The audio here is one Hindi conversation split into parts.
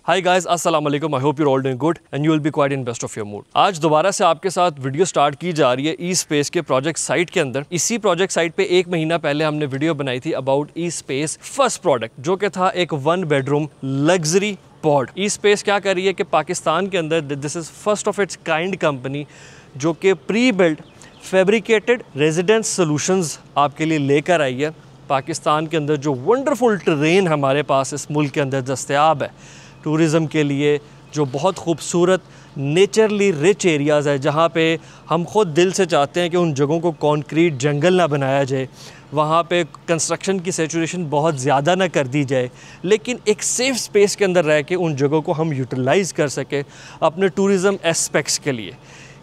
हाय गाइस, अस्सलाम वालेकुम। I hope you are all doing good and you will be quite in best of your mood. आज दोबारा से आपके साथ वीडियो स्टार्ट की जा रही है ई स्पेस के प्रोजेक्ट साइट के अंदर। इसी प्रोजेक्ट साइट पे एक महीना पहले हमने वीडियो बनाई थी about E space first product, जो कि था एक 1 बेडरूम लग्जरी पॉड। ई स्पेस क्या कर रही है कि पाकिस्तान के अंदर this is first of its kind company जो कि pre built fabricated residence solutions आपके लिए लेकर आई है। पाकिस्तान के अंदर जो वंडरफुल टेरेन हमारे पास इस मुल्क के अंदर दस्तयाब है टूरिज़म के लिए, जो बहुत खूबसूरत नेचरली रिच एरियाज़ है, जहाँ पे हम ख़ुद दिल से चाहते हैं कि उन जगहों को कॉन्क्रीट जंगल ना बनाया जाए, वहाँ पे कंस्ट्रक्शन की सैचुरेशन बहुत ज़्यादा ना कर दी जाए, लेकिन एक सेफ़ स्पेस के अंदर रह के उन जगहों को हम यूटिलाइज़ कर सकें अपने टूरिज़म एस्पेक्ट्स के लिए।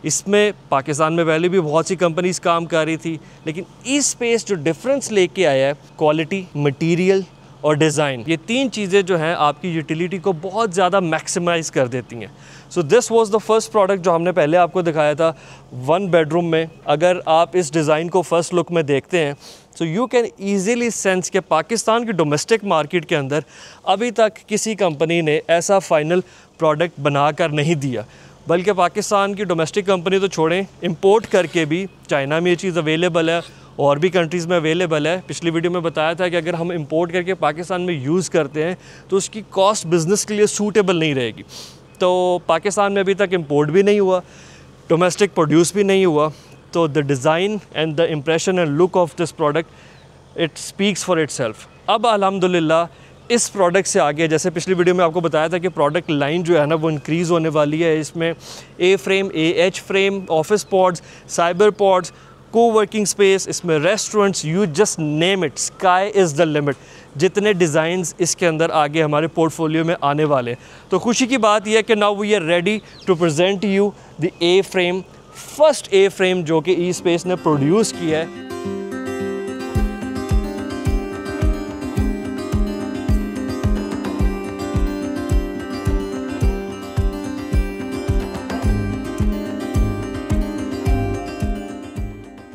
इसमें पाकिस्तान में पहले भी बहुत सी कंपनीज़ काम कर रही थी, लेकिन ई स्पेस जो डिफरेंस लेके आया है, क्वालिटी, मटेरियल और डिज़ाइन, ये तीन चीज़ें जो हैं आपकी यूटिलिटी को बहुत ज़्यादा मैक्सिमाइज़ कर देती हैं। So this was the first product जो हमने पहले आपको दिखाया था 1 बेडरूम में। अगर आप इस डिज़ाइन को फर्स्ट लुक में देखते हैं so you can easily sense कि पाकिस्तान की डोमेस्टिक मार्केट के अंदर अभी तक किसी कंपनी ने ऐसा फाइनल प्रोडक्ट बना कर नहीं दिया, बल्कि पाकिस्तान की डोमेस्टिक कंपनी तो छोड़ें, इंपोर्ट करके भी चाइना में ये चीज़ अवेलेबल है और भी कंट्रीज़ में अवेलेबल है। पिछली वीडियो में बताया था कि अगर हम इंपोर्ट करके पाकिस्तान में यूज़ करते हैं तो उसकी कॉस्ट बिज़नेस के लिए सूटेबल नहीं रहेगी। तो पाकिस्तान में अभी तक इंपोर्ट भी नहीं हुआ, डोमेस्टिक प्रोड्यूस भी नहीं हुआ। तो the design and the impression and look of this product it speaks for itself. अब अल्हम्दुलिल्लाह इस प्रोडक्ट से आगे, जैसे पिछली वीडियो में आपको बताया था कि प्रोडक्ट लाइन जो है ना वो इंक्रीज़ होने वाली है। इसमें A frame, H frame, office pods, cyber pods, co-working space, इसमें restaurants, you just name it, sky is the limit. जितने डिज़ाइंस इसके अंदर आगे हमारे पोर्टफोलियो में आने वाले हैं। तो खुशी की बात यह है कि now we are ready to present you the a frame, first a frame जो कि ई स्पेस ने प्रोड्यूस किया है।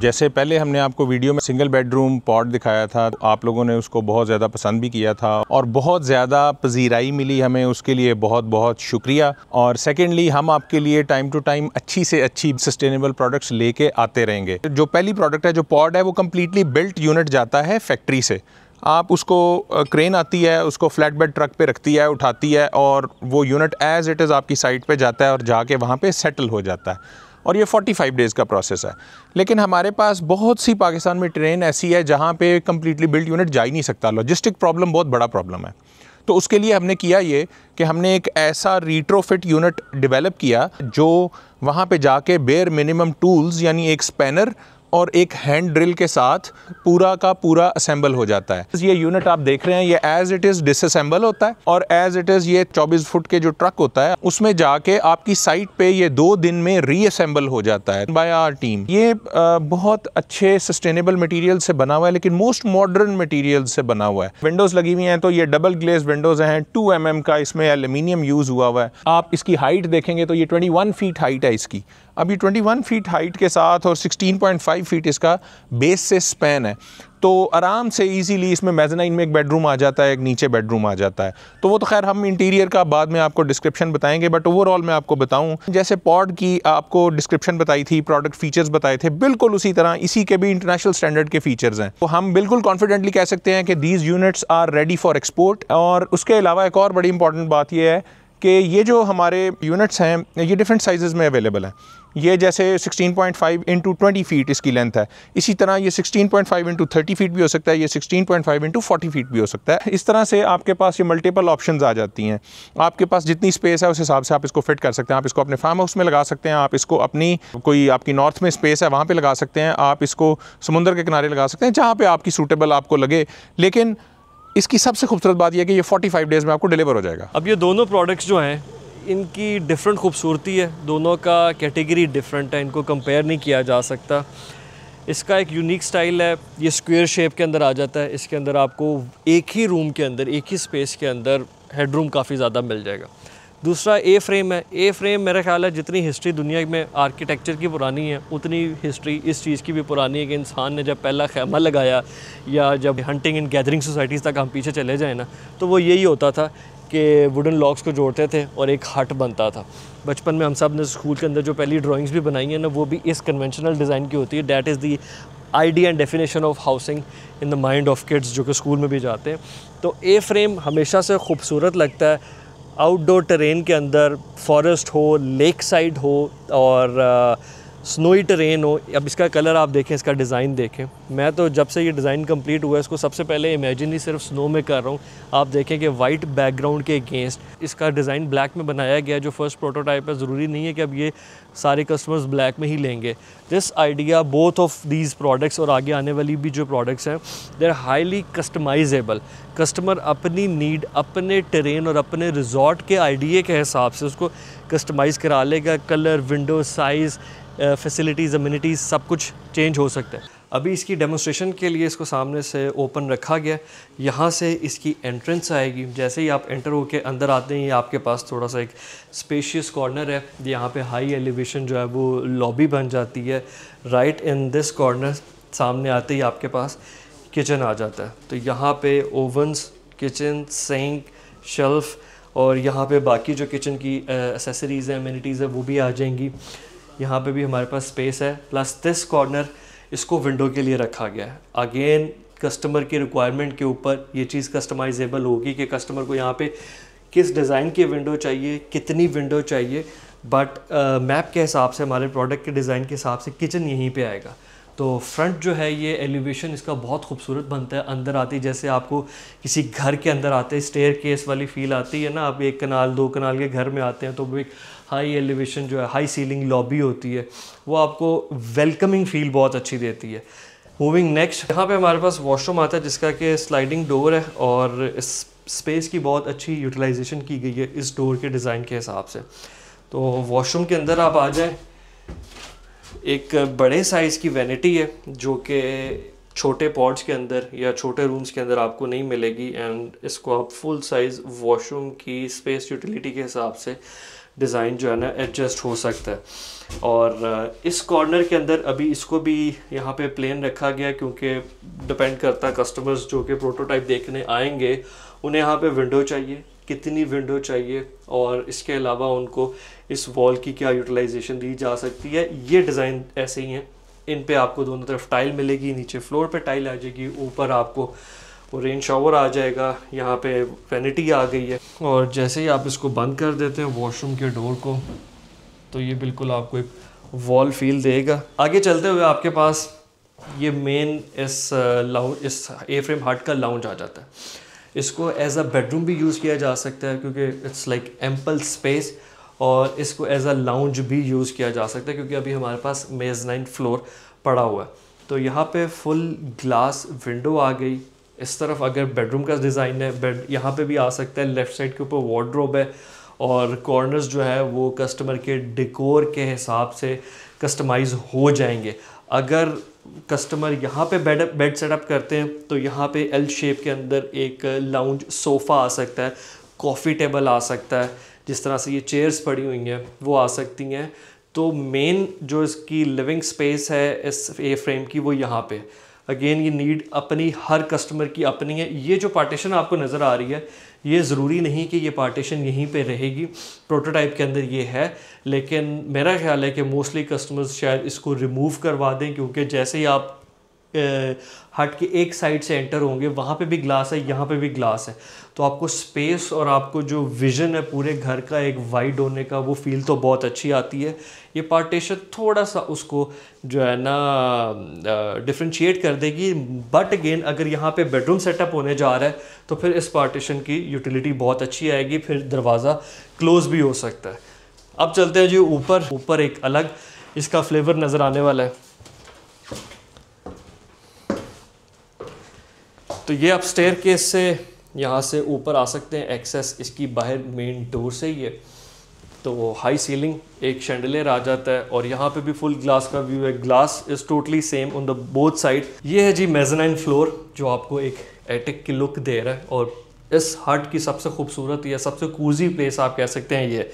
जैसे पहले हमने आपको वीडियो में सिंगल बेडरूम पॉड दिखाया था, आप लोगों ने उसको बहुत ज़्यादा पसंद भी किया था और बहुत ज़्यादा पजीराई मिली हमें, उसके लिए बहुत बहुत शुक्रिया। और सेकेंडली हम आपके लिए टाइम टू टाइम अच्छी से अच्छी सस्टेनेबल प्रोडक्ट्स लेके आते रहेंगे। जो पहली प्रोडक्ट है, जो पॉड है, वो कम्प्लीटली बिल्ट यूनिट जाता है फैक्ट्री से। आप उसको क्रेन आती है, उसको फ्लैट बेड ट्रक पे रखती है, उठाती है और वो यूनिट एज़ इट इज़ आपकी साइट पे जाता है और जाके वहाँ पे सेटल हो जाता है। और ये 45 डेज़ का प्रोसेस है। लेकिन हमारे पास बहुत सी पाकिस्तान में ट्रेन ऐसी है जहाँ पे कम्प्लीटली बिल्ट यूनिट जा ही नहीं सकता। लॉजिस्टिक प्रॉब्लम बहुत बड़ा प्रॉब्लम है। तो उसके लिए हमने किया ये कि हमने एक ऐसा रिट्रोफिट यूनिट डेवलप किया जो वहाँ पे जाके बेयर मिनिमम टूल्स यानी एक स्पैनर और एक हैंड ड्रिल के साथ पूरा का पूरा असेंबल हो जाता है। ये यूनिट आप देख रहे हैं, ये एज इट इज़ डिसअसेंबल होता है और एज इट इज़ ये 24 फुट के जो ट्रक होता है उसमें जाके आपकी साइट पे ये 2 दिन में रीअसेंबल हो जाता है बाय आवर टीम। ये बहुत अच्छे सस्टेनेबल मटेरियल से बना हुआ है, लेकिन मोस्ट मॉडर्न मटेरियल से बना हुआ है। विंडोज़ लगी हुई हैं तो ये डबल ग्लेज विंडोज़ हैं, 2 mm का इसमें एल्यूमिनियम यूज़ हुआ हुआ है। आप इसकी हाइट देखेंगे तो ये 21 फीट हाइट है इसकी। अब ये 21 फीट हाइट के साथ और 16.5 फीट इसका बेस से स्पैन है, तो आराम से इजीली इसमें मेज़ानाइन में एक बेडरूम आ जाता है, एक नीचे बेडरूम आ जाता है। तो वो तो खैर हम इंटीरियर का बाद में आपको डिस्क्रिप्शन बताएंगे, बट ओवरऑल मैं आपको बताऊं, जैसे पॉड की आपको डिस्क्रिप्शन बताई थी, प्रोडक्ट फीचर्स बताए थे, बिल्कुल उसी तरह इसी के भी इंटरनेशनल स्टैंडर्ड के फीचर्स हैं। तो हम बिल्कुल कॉन्फिडेंटली कह सकते हैं कि these units are ready for export. और उसके अलावा एक और बड़ी इंपॉर्टेंट बात यह है कि ये जो हमारे यूनिट्स हैं ये डिफरेंट साइज़ में अवेलेबल हैं। ये जैसे 16.5 इंटू 20 फीट इसकी लेंथ है, इसी तरह ये 16.5 इंटू 30 फीट भी हो सकता है, ये 16.5 इंटू 40 फीट भी हो सकता है। इस तरह से आपके पास ये मल्टीपल ऑप्शंस आ जाती हैं। आपके पास जितनी स्पेस है उस हिसाब से आप इसको फिट कर सकते हैं। आप इसको अपने फार्म हाउस में लगा सकते हैं, आप इसको अपनी कोई आपकी नॉर्थ में स्पेस है वहाँ पर लगा सकते हैं, आप इसको समुंदर के किनारे लगा सकते हैं, जहाँ पर आपकी सूटेबल आपको लगे। लेकिन इसकी सबसे खूबसूरत बात यह है कि ये 45 डेज़ में आपको डिलीवर हो जाएगा। अब ये दोनों प्रोडक्ट्स जो हैं इनकी डिफरेंट खूबसूरती है, दोनों का कैटेगरी डिफरेंट है, इनको कंपेयर नहीं किया जा सकता। इसका एक यूनिक स्टाइल है, ये स्क्वायर शेप के अंदर आ जाता है। इसके अंदर आपको एक ही रूम के अंदर, एक ही स्पेस के अंदर हेडरूम काफ़ी ज़्यादा मिल जाएगा। दूसरा ए फ्रेम है। ए फ्रेम मेरा ख्याल है जितनी हिस्ट्री दुनिया में आर्किटेक्चर की पुरानी है उतनी हिस्ट्री इस चीज़ की भी पुरानी है कि इंसान ने जब पहला खैमा लगाया या जब हंटिंग एंड गैदरिंग सोसाइटीज़ तक हम पीछे चले जाएँ ना, तो वो यही होता था कि वुडन लॉग्स को जोड़ते थे और एक हट बनता था। बचपन में हम सब ने स्कूल के अंदर जो पहली ड्राइंग्स भी बनाई हैं ना, वो भी इस कन्वेंशनल डिज़ाइन की होती है। That is the idea and definition of housing in the mind of kids जो कि स्कूल में भी जाते हैं। तो ए फ्रेम हमेशा से खूबसूरत लगता है। आउटडोर टेरेन के अंदर, फॉरेस्ट हो, लेक साइड हो और स्नोई टेरेन हो। अब इसका कलर आप देखें, इसका डिज़ाइन देखें। मैं तो जब से ये डिज़ाइन कंप्लीट हुआ है इसको सबसे पहले इमेजिन ही सिर्फ स्नो में कर रहा हूँ। आप देखें कि वाइट बैकग्राउंड के अगेंस्ट इसका डिज़ाइन ब्लैक में बनाया गया जो फर्स्ट प्रोटोटाइप है। ज़रूरी नहीं है कि अब ये सारे कस्टमर्स ब्लैक में ही लेंगे। This idea both of these products और आगे आने वाली भी जो प्रोडक्ट्स हैं, they are highly customizable. Customer अपनी नीड, अपने टेरेन और अपने रिजॉर्ट के आइडिया के हिसाब से उसको कस्टमाइज़ करा लेगा। Colour, window size, facilities, amenities सब कुछ चेंज हो सकता है। अभी इसकी डेमोस्ट्रेशन के लिए इसको सामने से ओपन रखा गया। यहाँ से इसकी एंट्रेंस आएगी। जैसे ही आप एंटर होकर अंदर आते हैं, ये आपके पास थोड़ा सा एक स्पेशियस कॉर्नर है। यहाँ पे हाई एलिवेशन जो है वो लॉबी बन जाती है। राइट इन दिस कॉर्नर सामने आते ही आपके पास किचन आ जाता है। तो यहाँ पे ओवन्स, किचन, सिंक, शेल्फ और यहाँ पे बाकी जो किचन की एसेसरीज़ हैं, अम्यूनिटीज़ है, वो भी आ जाएंगी। यहाँ पे भी हमारे पास स्पेस है। प्लस दिस कॉर्नर इसको विंडो के लिए रखा गया है। अगेन कस्टमर की रिक्वायरमेंट के ऊपर ये चीज़ कस्टमाइजेबल होगी कि कस्टमर को यहाँ पे किस डिज़ाइन की विंडो चाहिए, कितनी विंडो चाहिए। बट मैप के हिसाब से, हमारे प्रोडक्ट के डिज़ाइन के हिसाब से किचन यहीं पे आएगा। तो फ्रंट जो है ये एलिवेशन इसका बहुत खूबसूरत बनता है। अंदर आते ही जैसे आपको किसी घर के अंदर आते स्टेयर केस वाली फील आती है ना, आप 1 कनाल 2 कनाल के घर में आते हैं तो वो एक हाई एलिवेशन जो है, हाई सीलिंग लॉबी होती है, वो आपको वेलकमिंग फील बहुत अच्छी देती है। मूविंग नेक्स्ट, यहाँ पे हमारे पास वॉशरूम आता है जिसका कि स्लाइडिंग डोर है और इस स्पेस की बहुत अच्छी यूटिलाइजेशन की गई है इस डोर के डिज़ाइन के हिसाब से। तो वॉशरूम के अंदर आप आ जाएँ, एक बड़े साइज़ की वैनिटी है जो कि छोटे पॉड्स के अंदर या छोटे रूम्स के अंदर आपको नहीं मिलेगी। एंड इसको आप फुल साइज़ वॉशरूम की स्पेस यूटिलिटी के हिसाब से डिज़ाइन जो है ना एडजस्ट हो सकता है। और इस कॉर्नर के अंदर अभी इसको भी यहाँ पे प्लेन रखा गया क्योंकि डिपेंड करता है कस्टमर्स जो कि प्रोटोटाइप देखने आएंगे उन्हें यहाँ पे विंडो चाहिए, कितनी विंडो चाहिए और इसके अलावा उनको इस वॉल की क्या यूटिलाइजेशन दी जा सकती है। ये डिज़ाइन ऐसे ही हैं। इन पे आपको दोनों तरफ टाइल मिलेगी, नीचे फ्लोर पे टाइल आ जाएगी, ऊपर आपको वो रेन शावर आ जाएगा। यहाँ पे वैनिटी आ गई है और जैसे ही आप इसको बंद कर देते हैं वॉशरूम के डोर को, तो ये बिल्कुल आपको एक वॉल फील देगा। आगे चलते हुए आपके पास ये मेन इस ए फ्रेम हट का लाउंज आ जाता है। इसको एज अ बेडरूम भी यूज़ किया जा सकता है क्योंकि इट्स लाइक एम्पल स्पेस, और इसको एज अ लाउंज भी यूज़ किया जा सकता है क्योंकि अभी हमारे पास मेज़नाइन फ्लोर पड़ा हुआ है। तो यहाँ पे फुल ग्लास विंडो आ गई। इस तरफ अगर बेडरूम का डिज़ाइन है, बेड यहाँ पे भी आ सकता है। लेफ़्ट साइड के ऊपर वार्डरोब है और कॉर्नर्स जो है वो कस्टमर के डेकोर के हिसाब से कस्टमाइज़ हो जाएंगे। अगर कस्टमर यहाँ पे बेड सेटअप करते हैं तो यहाँ पे एल शेप के अंदर एक लाउंज सोफ़ा आ सकता है, कॉफ़ी टेबल आ सकता है, जिस तरह से ये चेयर्स पड़ी हुई हैं वो आ सकती हैं। तो मेन जो इसकी लिविंग स्पेस है इस ए फ्रेम की वो यहाँ पे। अगेन ये नीड अपनी, हर कस्टमर की अपनी है। ये जो पार्टीशन आपको नज़र आ रही है ये ज़रूरी नहीं कि ये पार्टीशन यहीं पे रहेगी, प्रोटोटाइप के अंदर ये है, लेकिन मेरा ख्याल है कि मोस्टली कस्टमर्स शायद इसको रिमूव करवा दें क्योंकि जैसे ही आप हट के एक साइड से एंटर होंगे वहाँ पे भी ग्लास है, यहाँ पे भी ग्लास है, तो आपको स्पेस और आपको जो विज़न है पूरे घर का एक वाइड होने का वो फील तो बहुत अच्छी आती है। ये पार्टीशन थोड़ा सा उसको जो है ना डिफ्रेंशिएट कर देगी। बट अगेन अगर यहाँ पे बेडरूम सेटअप होने जा रहा है तो फिर इस पार्टीशन की यूटिलिटी बहुत अच्छी आएगी, फिर दरवाज़ा क्लोज़ भी हो सकता है। अब चलते हैं जी ऊपर एक अलग इसका फ्लेवर नज़र आने वाला है। तो ये आप स्टेयर केस से यहाँ से ऊपर आ सकते हैं, एक्सेस इसकी बाहर मेन डोर से ही है। तो हाई सीलिंग, एक शैंडलियर आ जाता है और यहाँ पे भी फुल ग्लास का व्यू है। Glass is totally same on the both side. ये है जी मेज़नाइन फ्लोर जो आपको एक एटिक की लुक दे रहा है और इस हट की सबसे खूबसूरत या सबसे कूजी प्लेस आप कह सकते हैं ये।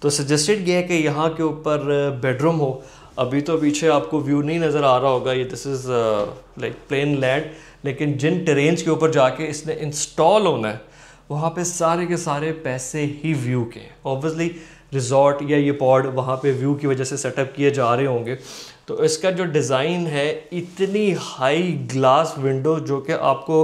तो सजेस्टेड ये है कि यहाँ के ऊपर बेडरूम हो। अभी तो पीछे आपको व्यू नहीं नज़र आ रहा होगा, ये this is like plain land, लेकिन जिन टेरेन्स के ऊपर जाके इसने इंस्टॉल होना है वहाँ पे सारे के सारे पैसे ही व्यू के। ऑब्वियसली रिजॉर्ट या ये पॉड वहाँ पे व्यू की वजह से सेटअप किए जा रहे होंगे। तो इसका जो डिज़ाइन है, इतनी हाई ग्लास विंडो जो कि आपको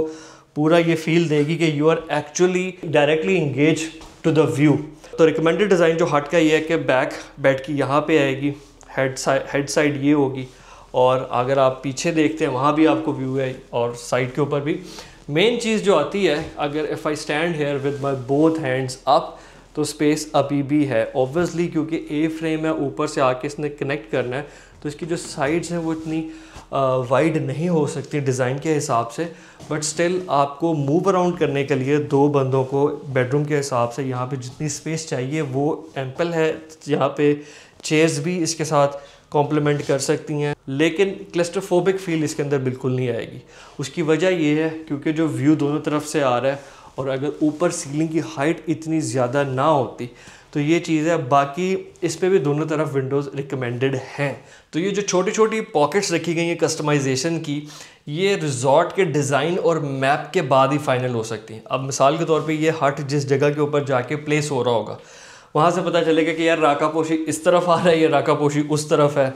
पूरा ये फील देगी कि you are actually directly engage to the view. तो रिकमेंडेड डिज़ाइन जो हट का ये है कि बैक बेड की यहाँ पे आएगी, हेड साइड ये होगी, और अगर आप पीछे देखते हैं वहाँ भी आपको व्यू है और साइड के ऊपर भी। मेन चीज़ जो आती है, अगर if I stand here with my both hands up, तो स्पेस अभी भी है ऑब्वियसली, क्योंकि ए फ्रेम है, ऊपर से आके इसने कनेक्ट करना है, तो इसकी जो साइड्स हैं वो इतनी वाइड नहीं हो सकती डिज़ाइन के हिसाब से। बट स्टिल आपको मूव अराउंड करने के लिए दो बंदों को बेडरूम के हिसाब से यहाँ पे जितनी स्पेस चाहिए वो एम्पल है। यहाँ पे चेयर्स भी इसके साथ कॉम्प्लीमेंट कर सकती हैं, लेकिन क्लस्ट्रोफोबिक फील इसके अंदर बिल्कुल नहीं आएगी। उसकी वजह ये है क्योंकि जो व्यू दोनों तरफ से आ रहा है, और अगर ऊपर सीलिंग की हाइट इतनी ज़्यादा ना होती तो ये चीज़ है। बाकी इस पे भी दोनों तरफ विंडोज़ रिकमेंडेड हैं। तो ये जो छोटी छोटी पॉकेट्स रखी गई हैं कस्टमाइजेशन की, ये रिजॉर्ट के डिज़ाइन और मैप के बाद ही फाइनल हो सकती हैं। अब मिसाल के तौर पे ये हट जिस जगह के ऊपर जाके प्लेस हो रहा होगा, वहाँ से पता चलेगा कि यार राकापोशी इस तरफ आ रहा है, ये राकापोशी उस तरफ है,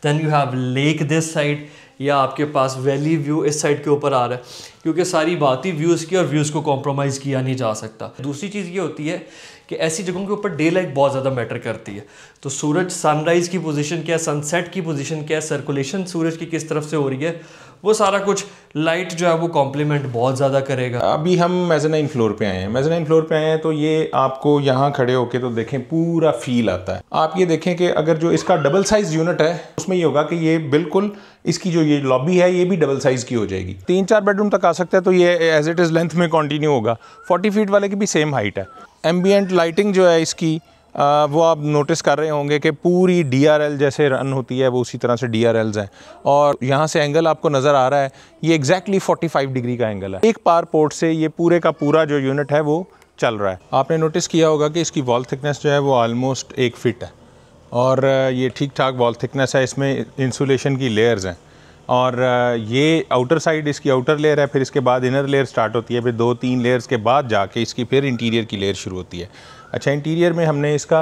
then you have lake this side, या आपके पास वैली व्यू इस साइड के ऊपर आ रहा है, क्योंकि सारी बात ही व्यूज़ की, और व्यूज़ को कॉम्प्रोमाइज़ किया नहीं जा सकता। दूसरी चीज़ ये होती है कि ऐसी जगहों के ऊपर डे लाइट बहुत ज़्यादा मैटर करती है। तो सूरज सनराइज़ की पोजीशन क्या है, सनसेट की पोजीशन क्या है, सर्कुलेशन सूरज की किस तरफ से हो रही है, वो सारा कुछ लाइट जो है वो कॉम्प्लीमेंट बहुत ज़्यादा करेगा। अभी हम मेज़नाइन फ्लोर पे आए हैं। मेज़नाइन फ्लोर पे आए हैं तो ये आपको यहाँ खड़े होके तो देखें पूरा फील आता है। आप ये देखें कि अगर जो इसका डबल साइज यूनिट है उसमें ये होगा कि ये बिल्कुल इसकी जो ये लॉबी है ये भी डबल साइज की हो जाएगी। 3-4 बेडरूम तक आ सकता है, तो ये एज इट इज़ लेंथ में कंटिन्यू होगा। 40 फीट वाले की भी सेम हाइट है। एम्बियंट लाइटिंग जो है इसकी वो आप नोटिस कर रहे होंगे कि पूरी DRL जैसे रन होती है वो उसी तरह से DRLs हैं। और यहाँ से एंगल आपको नज़र आ रहा है, ये एग्जैक्टली 45 डिग्री का एंगल है। एक पार पोर्ट से ये पूरे का पूरा जो यूनिट है वो चल रहा है। आपने नोटिस किया होगा कि इसकी वॉल थिकनेस जो है वो ऑलमोस्ट 1 फीट है, और ये ठीक ठाक वॉल थिकनेस है। इसमें इंसुलेशन की लेयर्स हैं, और ये आउटर साइड इसकी आउटर लेयर है, फिर इसके बाद इनर लेयर स्टार्ट होती है, फिर 2-3 लेयर्स के बाद जाके इसकी फिर इंटीरियर की लेयर शुरू होती है। अच्छा, इंटीरियर में हमने इसका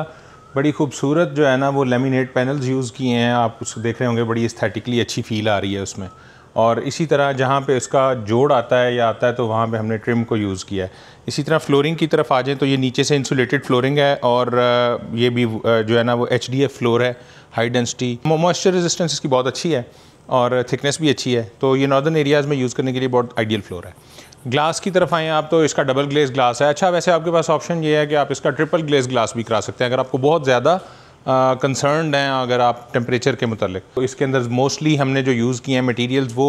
बड़ी खूबसूरत जो है ना वो लेमिनेट पैनल्स यूज़ किए हैं। आप उसको देख रहे होंगे, बड़ी एस्थेटिकली अच्छी फील आ रही है उसमें। और इसी तरह जहाँ पे इसका जोड़ आता है या आता है तो वहाँ पे हमने ट्रिम को यूज़ किया है। इसी तरह फ्लोरिंग की तरफ आ जाएँ तो ये नीचे से इंसुलेटेड फ्लोरिंग है, और ये भी जो है ना वो HDF फ्लोर है, हाई डेंसिटी। मॉइस्चर रेजिस्टेंस इसकी बहुत अच्छी है और थिकनेस भी अच्छी है, तो ये नॉर्दर्न एरियाज़ में यूज़ करने के लिए बहुत आइडियल फ्लोर है। ग्लास की तरफ आएँ आप तो इसका डबल ग्लेज ग्लास है। अच्छा, वैसे आपके पास ऑप्शन ये है कि आप इसका ट्रिपल ग्लेज ग्लास भी करा सकते हैं अगर आपको बहुत ज़्यादा कंसर्नड हैं अगर आप टेम्परेचर के मुतालिक। तो इसके अंदर मोस्टली हमने जो यूज़ किए हैं मटेरियल्स वो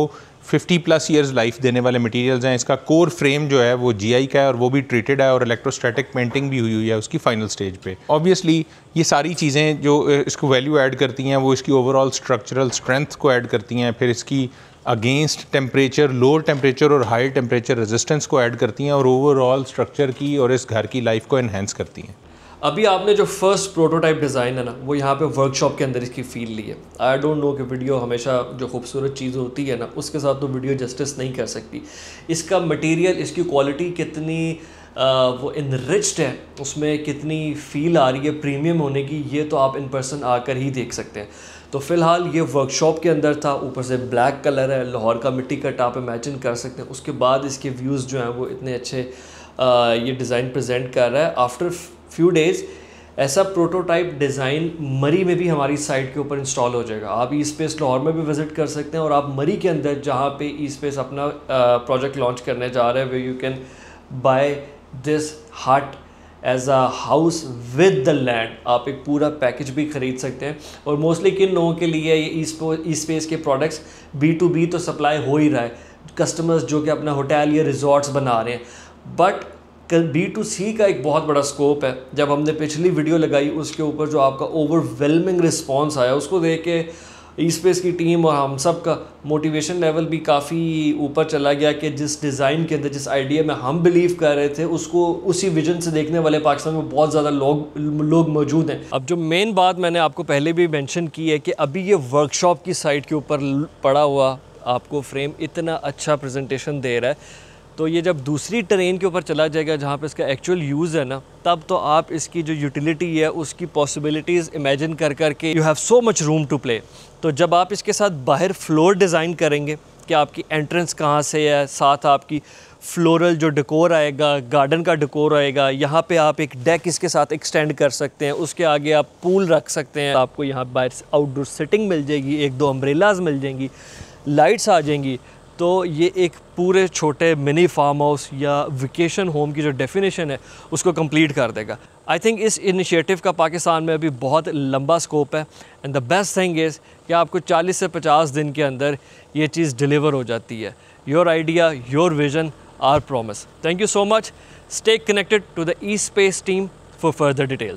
50+ ईयर्स लाइफ देने वाले मटेरियल्स हैं। इसका कोर फ्रेम जो है वो GI का है और वो भी ट्रीटेड है, और इलेक्ट्रोस्टैटिक पेंटिंग भी हुई है उसकी फाइनल स्टेज पे। ऑब्वियसली ये सारी चीज़ें जो इसको वैल्यू ऐड करती हैं वो इसकी ओवरऑल स्ट्रक्चरल स्ट्रेंथ को ऐड करती हैं, फिर इसकी अगेंस्ट टेम्परेचर, लोअर टेम्परेचर और हाई टेम्परेचर रेजिस्टेंस को ऐड करती हैं, और ओवरऑल स्ट्रक्चर की और इस घर की लाइफ को एनहेंस करती हैं। अभी आपने जो फर्स्ट प्रोटोटाइप डिज़ाइन है ना वो यहाँ पे वर्कशॉप के अंदर इसकी फील ली है। आई डोंट नो कि वीडियो हमेशा जो खूबसूरत चीज़ होती है ना उसके साथ तो वीडियो जस्टिस नहीं कर सकती। इसका मटेरियल, इसकी क्वालिटी कितनी वो इनरिच्ड है, उसमें कितनी फील आ रही है प्रीमियम होने की, ये तो आप इन पर्सन आकर ही देख सकते हैं। तो फ़िलहाल ये वर्कशॉप के अंदर था, ऊपर से ब्लैक कलर है, लाहौर का मिट्टी कट आप इमेजिन कर सकते हैं। उसके बाद इसके व्यूज़ जो हैं वो इतने अच्छे ये डिज़ाइन प्रेजेंट कर रहा है। आफ्टर फ्यू डेज़ ऐसा प्रोटोटाइप डिज़ाइन मरी में भी हमारी साइट के ऊपर इंस्टॉल हो जाएगा। आप ई स्पेस लाहौर में भी विज़िट कर सकते हैं, और आप मरी के अंदर जहाँ पे ई स्पेस अपना प्रोजेक्ट लॉन्च करने जा रहे हैं, way you can buy this hut as a house with the land. आप एक पूरा पैकेज भी ख़रीद सकते हैं। और मोस्टली किन लोगों के लिए ये ई स्पेस के प्रोडक्ट्स B2B तो सप्लाई हो ही रहा है, कस्टमर्स जो कि अपना होटल या रिजॉर्ट्स बना रहे हैं, बट B2C का एक बहुत बड़ा स्कोप है। जब हमने पिछली वीडियो लगाई उसके ऊपर जो आपका ओवरवेलमिंग रिस्पॉन्स आया उसको देख के ई स्पेस की टीम और हम सब का मोटिवेशन लेवल भी काफ़ी ऊपर चला गया कि जिस डिज़ाइन के अंदर, जिस आइडिया में हम बिलीव कर रहे थे, उसको उसी विजन से देखने वाले पाकिस्तान में बहुत ज़्यादा लोग मौजूद हैं। अब जो मेन बात मैंने आपको पहले भी मेंशन की है कि अभी ये वर्कशॉप की साइट के ऊपर पड़ा हुआ आपको फ्रेम इतना अच्छा प्रेजेंटेशन दे रहा है, तो ये जब दूसरी ट्रेन के ऊपर चला जाएगा जहाँ पे इसका एक्चुअल यूज़ है ना, तब तो आप इसकी जो यूटिलिटी है उसकी पॉसिबिलिटीज़ इमेजिन कर करके you have so much room to play. तो जब आप इसके साथ बाहर फ्लोर डिज़ाइन करेंगे कि आपकी एंट्रेंस कहाँ से है, साथ आपकी फ्लोरल जो डेकोर आएगा, गार्डन का डेकोर आएगा, यहाँ पे आप एक डेक इसके साथ एक्सटेंड कर सकते हैं, उसके आगे आप पूल रख सकते हैं, आपको यहाँ बाहर आउटडोर सिटिंग मिल जाएगी, एक दो अम्ब्रेलाज मिल जाएंगी, लाइट्स आ जाएंगी। तो ये एक पूरे छोटे मिनी फार्म हाउस या वेकेशन होम की जो डेफिनेशन है उसको कंप्लीट कर देगा। आई थिंक इस इनिशिएटिव का पाकिस्तान में अभी बहुत लंबा स्कोप है and the best thing is कि आपको 40 से 50 दिन के अंदर ये चीज़ डिलीवर हो जाती है। Your idea, your vision, our promise. Thank you so much. Stay connected to the E space team for further details.